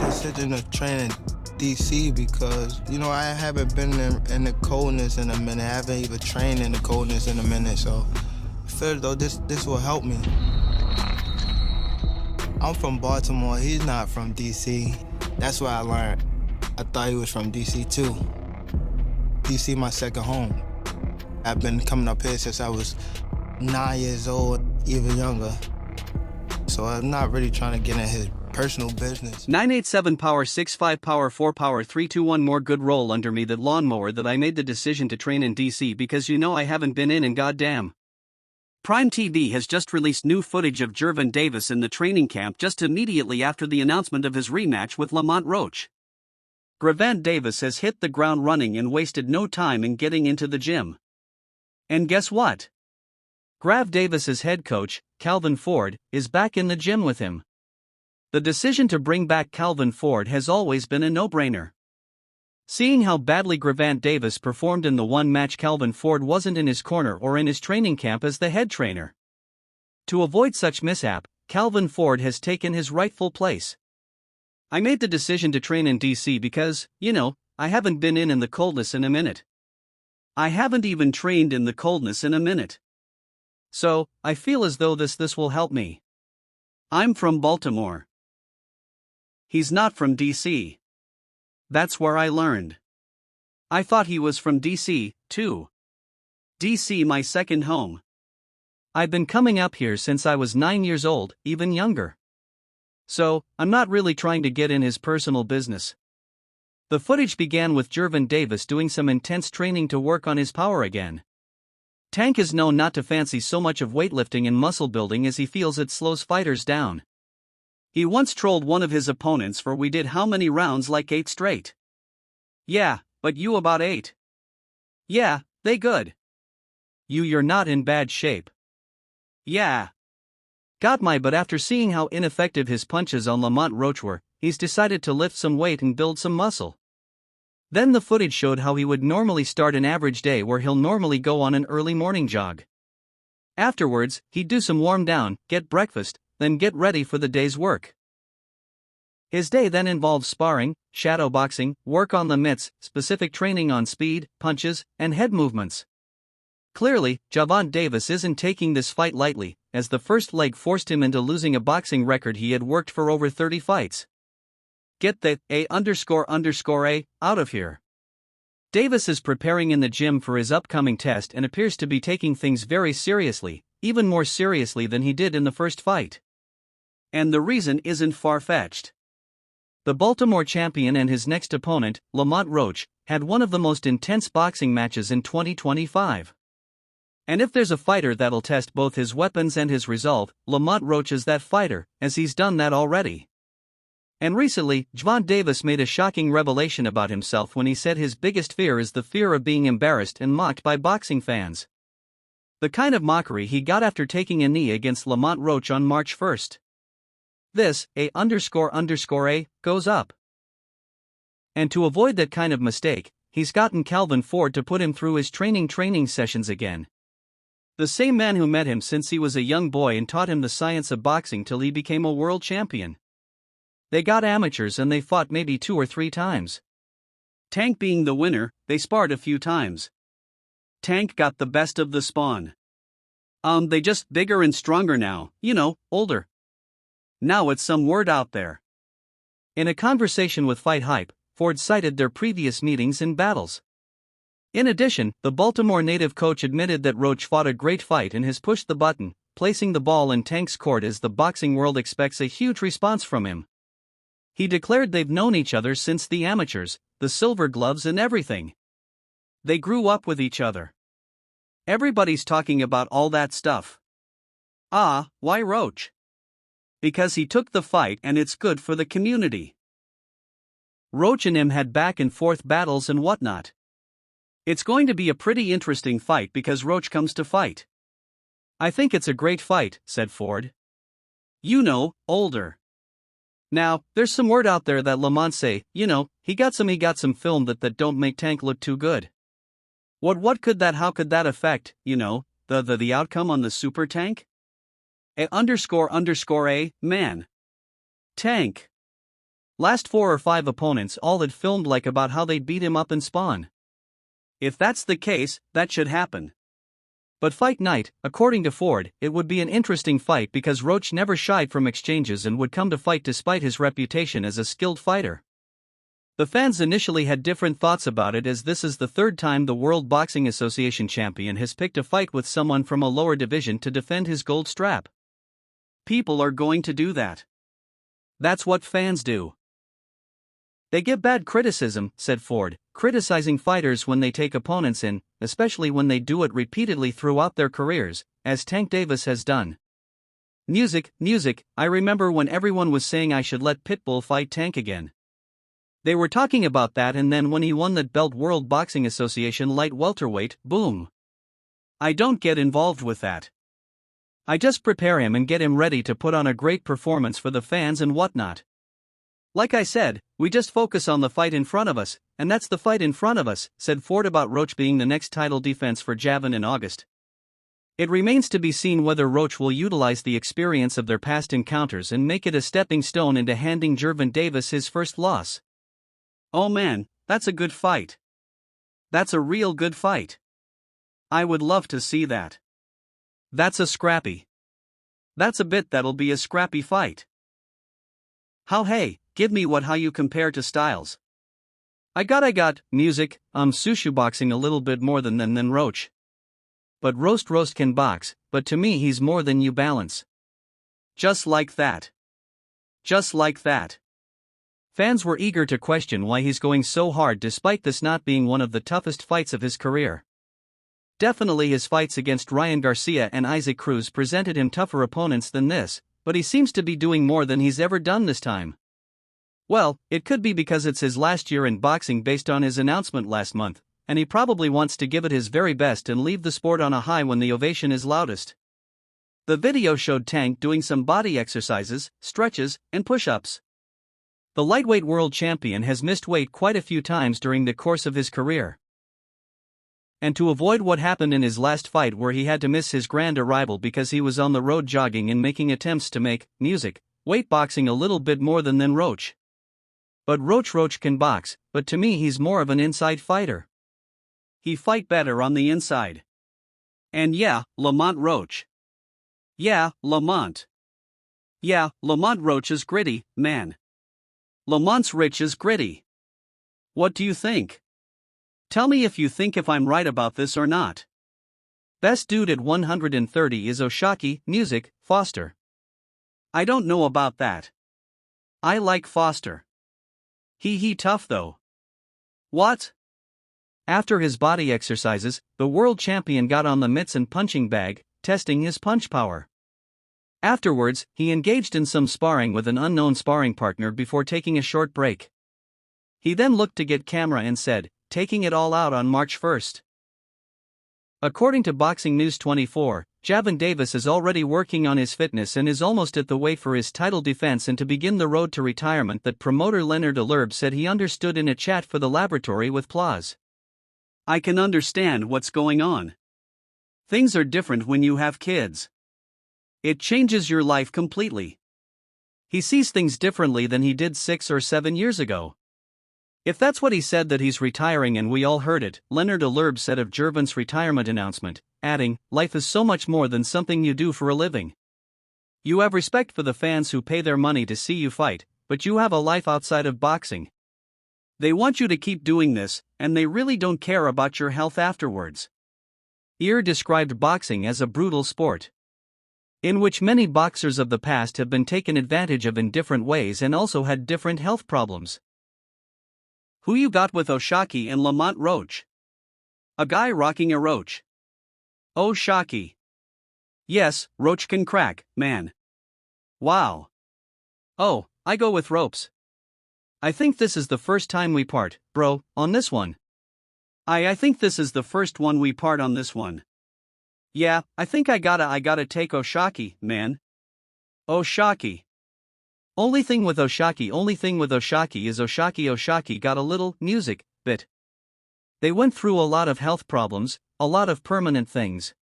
Decision to train in DC because, I haven't been in the coldness in a minute. I haven't even trained in the coldness in a minute, so I feel as though this will help me. I'm from Baltimore. He's not from DC. That's what I learned. I thought he was from DC too. DC my second home. I've been coming up here since I was 9 years old, even younger. So I'm not really trying to get in his personal business. 987 power 65 power 4 power 321 more good roll under me that lawnmower that I made the decision to train in DC because I haven't been in goddamn. Prime TV has just released new footage of Gervonta in the training camp just immediately after the announcement of his rematch with Lamont Roach. Gervonta has hit the ground running and wasted no time in getting into the gym. And guess what? Grav Davis's head coach, Calvin Ford, is back in the gym with him. The decision to bring back Calvin Ford has always been a no-brainer. Seeing how badly Gervonta performed in the one match, Calvin Ford wasn't in his corner or in his training camp as the head trainer. To avoid such mishap, Calvin Ford has taken his rightful place. I made the decision to train in DC because, I haven't been in the coldness in a minute. I haven't even trained in the coldness in a minute. So, I feel as though this will help me. I'm from Baltimore. He's not from DC. That's where I learned. I thought he was from DC, too. DC my second home. I've been coming up here since I was 9 years old, even younger. So, I'm not really trying to get in his personal business. The footage began with Gervonta doing some intense training to work on his power again. Tank is known not to fancy so much of weightlifting and muscle building as he feels it slows fighters down. He once trolled one of his opponents for "we did how many rounds, like 8 straight. Yeah, but you about 8. Yeah, they good. You're not in bad shape. Yeah. Got my but after seeing how ineffective his punches on Lamont Roach were, he's decided to lift some weight and build some muscle. Then the footage showed how he would normally start an average day where he'll normally go on an early morning jog. Afterwards, he'd do some warm down, get breakfast, then get ready for the day's work. His day then involves sparring, shadow boxing, work on the mitts, specific training on speed, punches, and head movements. Clearly, Gervonta isn't taking this fight lightly, as the first leg forced him into losing a boxing record he had worked for over 30 fights. Get the A__A out of here. Davis is preparing in the gym for his upcoming test and appears to be taking things very seriously, even more seriously than he did in the first fight. And the reason isn't far-fetched. The Baltimore champion and his next opponent, Lamont Roach, had one of the most intense boxing matches in 2025. And if there's a fighter that'll test both his weapons and his resolve, Lamont Roach is that fighter, as he's done that already. And recently, Gervonta made a shocking revelation about himself when he said his biggest fear is the fear of being embarrassed and mocked by boxing fans. The kind of mockery he got after taking a knee against Lamont Roach on March 1st. This, A__A, goes up. And to avoid that kind of mistake, he's gotten Calvin Ford to put him through his training sessions again. The same man who met him since he was a young boy and taught him the science of boxing till he became a world champion. They got amateurs and they fought maybe 2 or 3 times. Tank being the winner, they sparred a few times. Tank got the best of the spawn. They just bigger and stronger now, older. Now it's some word out there. In a conversation with Fight Hype, Ford cited their previous meetings and battles. In addition, the Baltimore native coach admitted that Roach fought a great fight and has pushed the button, placing the ball in Tank's court as the boxing world expects a huge response from him. He declared they've known each other since the amateurs, the silver gloves and everything. They grew up with each other. Everybody's talking about all that stuff. Why Roach? Because he took the fight and it's good for the community. Roach and him had back and forth battles and whatnot. It's going to be a pretty interesting fight because Roach comes to fight. I think it's a great fight, said Ford. Older. Now, there's some word out there that Lamont say, he got some film that don't make Tank look too good. How could that affect, the outcome on the super tank? A man. Tank. Last 4 or 5 opponents all had filmed like about how they'd beat him up in Spawn. If that's the case, that should happen. But fight night, according to Ford, it would be an interesting fight because Roach never shied from exchanges and would come to fight despite his reputation as a skilled fighter. The fans initially had different thoughts about it, as this is the third time the World Boxing Association champion has picked a fight with someone from a lower division to defend his gold strap. People are going to do that. That's what fans do. They give bad criticism, said Ford, criticizing fighters when they take opponents in, especially when they do it repeatedly throughout their careers, as Tank Davis has done. Music, I remember when everyone was saying I should let Pitbull fight Tank again. They were talking about that, and then when he won that belt, World Boxing Association light welterweight, boom. I don't get involved with that. I just prepare him and get him ready to put on a great performance for the fans and whatnot. Like I said, we just focus on the fight in front of us, and that's the fight in front of us, said Ford about Roach being the next title defense for Javan in August. It remains to be seen whether Roach will utilize the experience of their past encounters and make it a stepping stone into handing Gervonta his first loss. Oh man, that's a good fight. That's a real good fight. I would love to see that. That's a scrappy. That's a bit that'll be a scrappy fight. Give me how you compare to styles. I got, music, sushi boxing a little bit more than Roach. But Roast can box, but to me he's more than you balance. Just like that. Just like that. Fans were eager to question why he's going so hard despite this not being one of the toughest fights of his career. Definitely his fights against Ryan Garcia and Isaac Cruz presented him tougher opponents than this, but he seems to be doing more than he's ever done this time. Well, it could be because it's his last year in boxing based on his announcement last month, and he probably wants to give it his very best and leave the sport on a high when the ovation is loudest. The video showed Tank doing some body exercises, stretches, and push-ups. The lightweight world champion has missed weight quite a few times during the course of his career. And to avoid what happened in his last fight where he had to miss his grand arrival because he was on the road jogging and making attempts to make weight boxing a little bit more than Roach. But Roach can box, but to me he's more of an inside fighter. He fight better on the inside. And yeah, Lamont Roach. Yeah, Lamont. Yeah, Lamont Roach is gritty, man. Lamont's Rich is gritty. What do you think? Tell me if I'm right about this or not. Best dude at 130 is Oshaki, music, Foster. I don't know about that. I like Foster. He tough though. What? After his body exercises, the world champion got on the mitts and punching bag, testing his punch power. Afterwards, he engaged in some sparring with an unknown sparring partner before taking a short break. He then looked to get camera and said, taking it all out on March 1st. According to Boxing News 24, Gervonta Davis is already working on his fitness and is almost at the weight for his title defense and to begin the road to retirement that promoter Leonard Alurb said he understood in a chat for the laboratory with Plauz. I can understand what's going on. Things are different when you have kids. It changes your life completely. He sees things differently than he did 6 or 7 years ago. If that's what he said, that he's retiring and we all heard it, Leonard Alurb said of Gervonta's retirement announcement, adding, life is so much more than something you do for a living. You have respect for the fans who pay their money to see you fight, but you have a life outside of boxing. They want you to keep doing this, and they really don't care about your health afterwards. Ear described boxing as a brutal sport, in which many boxers of the past have been taken advantage of in different ways and also had different health problems. Who you got with Oshaki and Lamont Roach? A guy rocking a Roach. Oshaki. Yes, Roach can crack, man. Wow. Oh, I go with ropes. I think this is the first time we part, bro, on this one. I think this is the first one we part on this one. Yeah, I think I gotta take Oshaki, man. Oshaki. Only thing with Oshaki is Oshaki got a little music bit. They went through a lot of health problems, a lot of permanent things.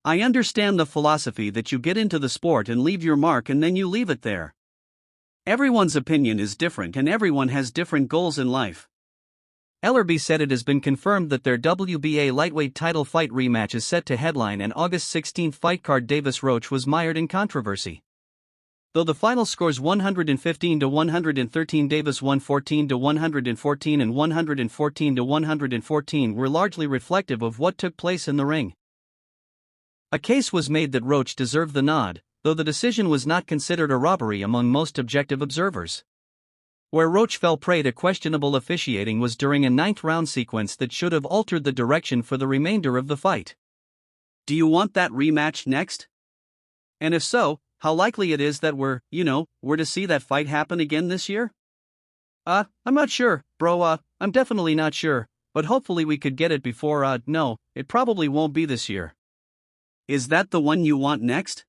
I understand the philosophy that you get into the sport and leave your mark and then you leave it there. Everyone's opinion is different and everyone has different goals in life. Ellerbe said it has been confirmed that their WBA lightweight title fight rematch is set to headline an August 16 fight card. Davis Roach was mired in controversy. Though the final scores 115-113, Davis won 14-114 and 114-114 were largely reflective of what took place in the ring. A case was made that Roach deserved the nod, though the decision was not considered a robbery among most objective observers. Where Roach fell prey to questionable officiating was during a ninth-round sequence that should have altered the direction for the remainder of the fight. Do you want that rematch next? And if so, how likely it is that we're to see that fight happen again this year? I'm not sure, bro, I'm definitely not sure, but hopefully we could get it before, no, it probably won't be this year. Is that the one you want next?